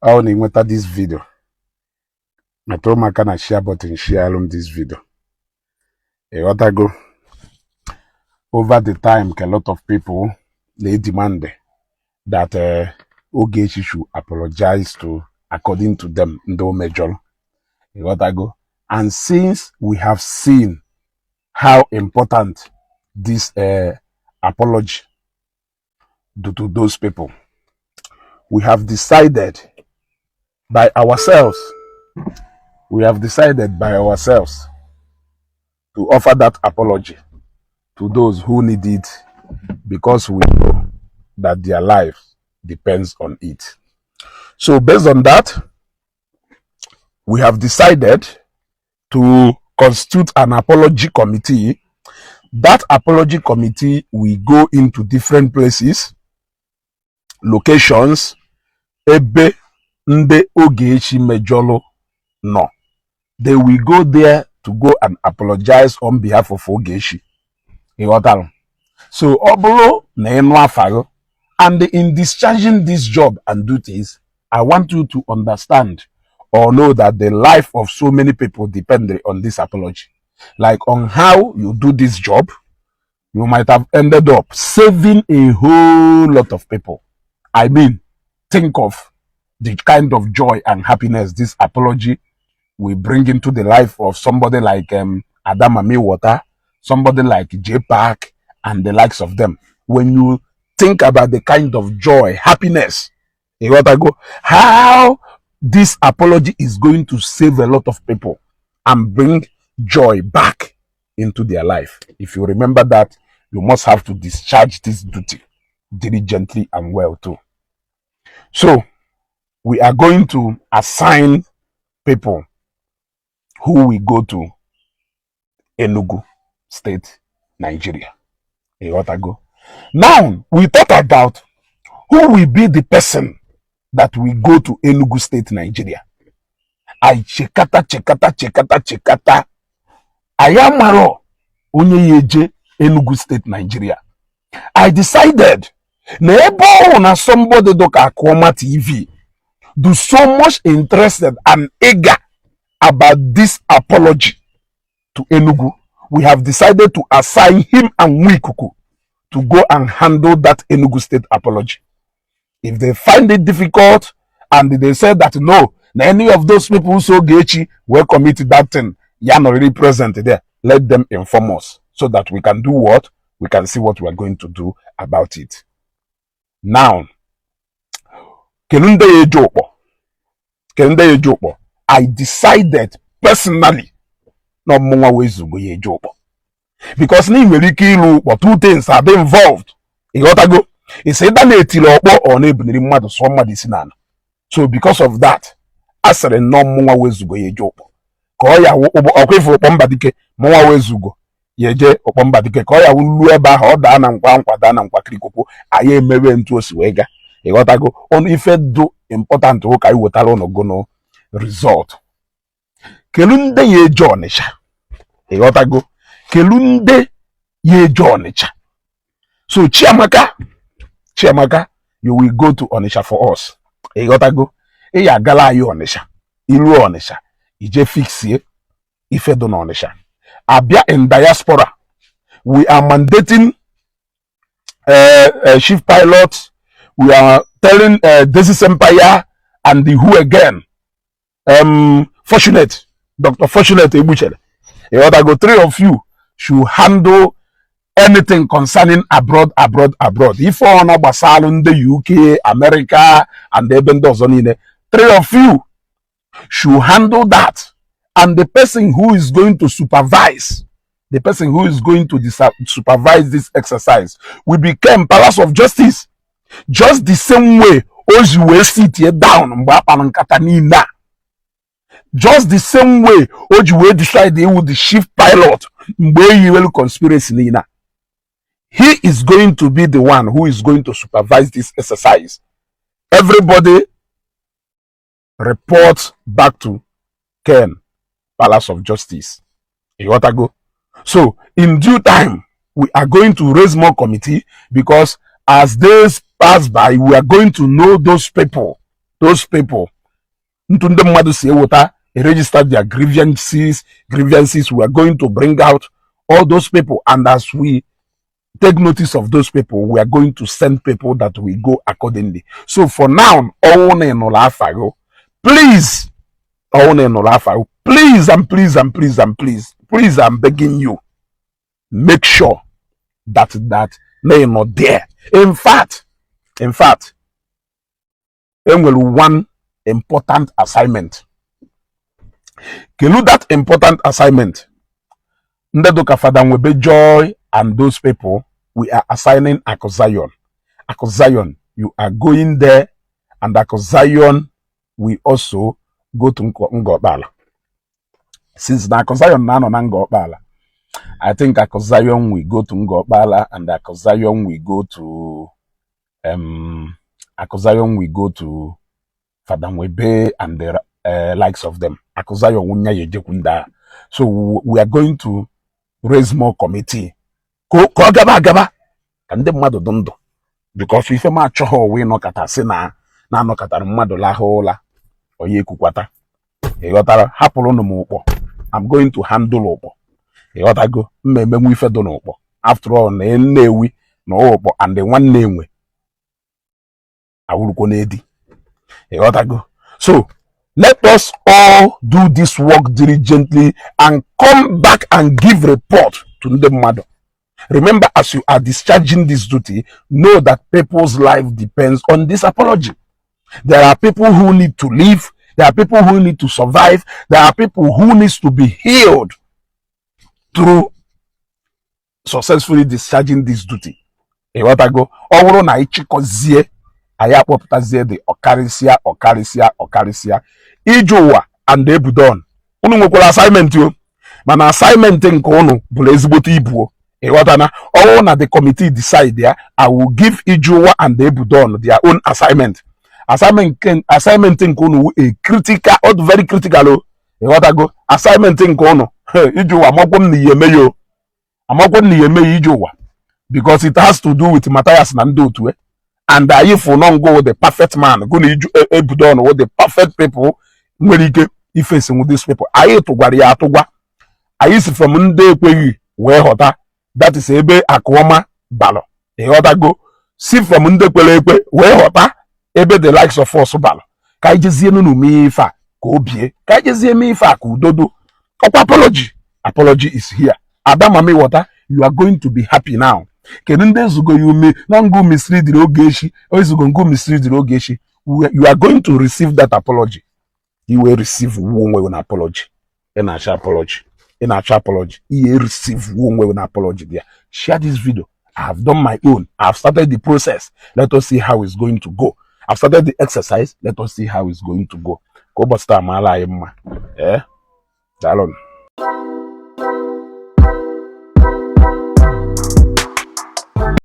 I only went at this video. I told my can share button share on this video. What I go over the time, a lot of people they demand that Ogechukwu should apologize to, according to them, no major. What I go, and since we have seen how important this apology do to those people, we have decided by ourselves. We have decided by ourselves to offer that apology to those who need it, because we know that their life depends on it. So based on that, we have decided to constitute an apology committee. That apology committee will go into different places, locations, ebe nde Ogechi mejolo no. They will go there to go and apologize on behalf of Ogechi. So obolo na enu afago, and in discharging this job and duties, I want you to understand or know that the life of so many people depend on this apology. Like on how you do this job, you might have ended up saving a whole lot of people. I mean, think of the kind of joy and happiness this apology will bring into the life of somebody like Adamami Water, somebody like J Park, and the likes of them. When you think about the kind of joy, happiness, you gotta go, how this apology is going to save a lot of people and bring joy back into their life. If you remember that, you must have to discharge this duty diligently and well too. So we are going to assign people who will go to Enugu State, Nigeria. Now we thought about who will be the person that will go to Enugu State, Nigeria. I chekata. Ayamaro onye yeje Enugu State, Nigeria. I decided na somebody doka Akoma TV do so much interested and eager about this apology to Enugu. We have decided to assign him and Wikuku to go and handle that Enugu State apology. If they find it difficult and they say that no, any of those people who saw Ogechi were committed that thing, you are not really present there, let them inform us so that we can do what? We can see what we are going to do about it. Now, I decided personally no more ways to go ye job. Because ni very kill but two things are involved. You gotta go. It's either or somebody. So because of that, I said no more ways to go ye job. Koya okay for Pombadike, more ways to go. Yeje Opombadike, Koya will eba hoda and quankwadana and quacricopo. I am maybe into a swagger. You gotta go on if it do important work I would alone go no result. Kelunde ye jonisha. You gotta go. Kelunde ye jonicha. So Chiamaka, you will go to Onisha for us. You gotta go. Eya gala you Onisha. Ilu Onisha. Ije fix ye. Ife don Onisha. Abia in diaspora. We are mandating chief pilots. We are telling Desi Empire and the who again. Fortunate. Dr. Fortunate Ebuchere. You gotta go. Three of you should handle anything concerning abroad. If on Basalun, the UK, America, and the Bendozonine, three of you should handle that. And the person who is going to supervise, supervise this exercise will become Palace of Justice. Just the same way as you will sit here down. Just the same way you will decide with the chief pilot. Conspiracy. He is going to be the one who is going to supervise this exercise. Everybody report back to Ken, Palace of Justice. You gotta go. So in due time, we are going to raise more committee, because as days pass by, we are going to know those people those people ntundem mmadụ si ewota register their grievances. We are going to bring out all those people, and as we take notice of those people, we are going to send people that will go accordingly. So for now, please, please and please and please and please, I'm begging you, make sure that they're not there. In fact, one important assignment. Kelu that important assignment. Ndedoka Father Nwebe Joy and those people, we are assigning Akozion. Akozion, you are going there, and Akozion we also go to Ngobala. Since the Akozion na Ngobala, I think Akozion we go to Ngobala, and Akozion we go to Father Nwebe and the likes of them. Akozion wunya yejekunda. So we are going to raise more committee. Ko gaba kande mmadu dondo, because ife ma choho we no kata si na no kata mmadu la hola oye kukwata. Eyotara hapulu no mukpo. I'm going to handle ukpo. Eyotago mmemme nwe ife do no ukpo. After all, na enewi no ukpo and the one name awuruko nedi. Eyotago. So let us all do this work diligently and come back and give report to the mother. Remember, as you are discharging this duty, know that people's life depends on this apology. There are people who need to live. There are people who need to survive. There are people who need to be healed through successfully discharging this duty. Ewatago, oworo na ichikozie aya poputazie the okarisia ijowa and ebudon. Unu nwekwara assignment yo. Mana assignment nke unu bụla ezigbote ibuo. Ewatana, all na the committee decide there, I will give Ijowa and Ebudon their own assignment. Assignment in Kono a critical, or very critical. Ewatago, assignment in Kono. Ijowa mokon ni yemeyo. Amokon ni yeme Ijowa. Because it has to do with Matthias Nando too. And if we don't go with the perfect man, go to Ebudon with the perfect people, if facing with these people. I to Guaria Toga. I used from Nde Kweyi, where hota. That is ebe akwoma balo. Go see from Ndekwelekwe where hota ebe the likes of us balo. Ka ijezie nu mi fa ko obie. Ka ijezie mi fa ku dodo. Apology. Apology is here. Adamami water, you are going to be happy now. Kenunde zugo you may not go mislead the Ogechi, or is going to mislead the Ogechi. You are going to receive that apology. You will receive one apology. An apology. In our apology, he receive one way with an apology there. Share this video. I have done my own. I have started the process. Let us see how it's going to go. I've started the exercise. Let us see how it's going to go. Go but start my life. Eh? Dalon.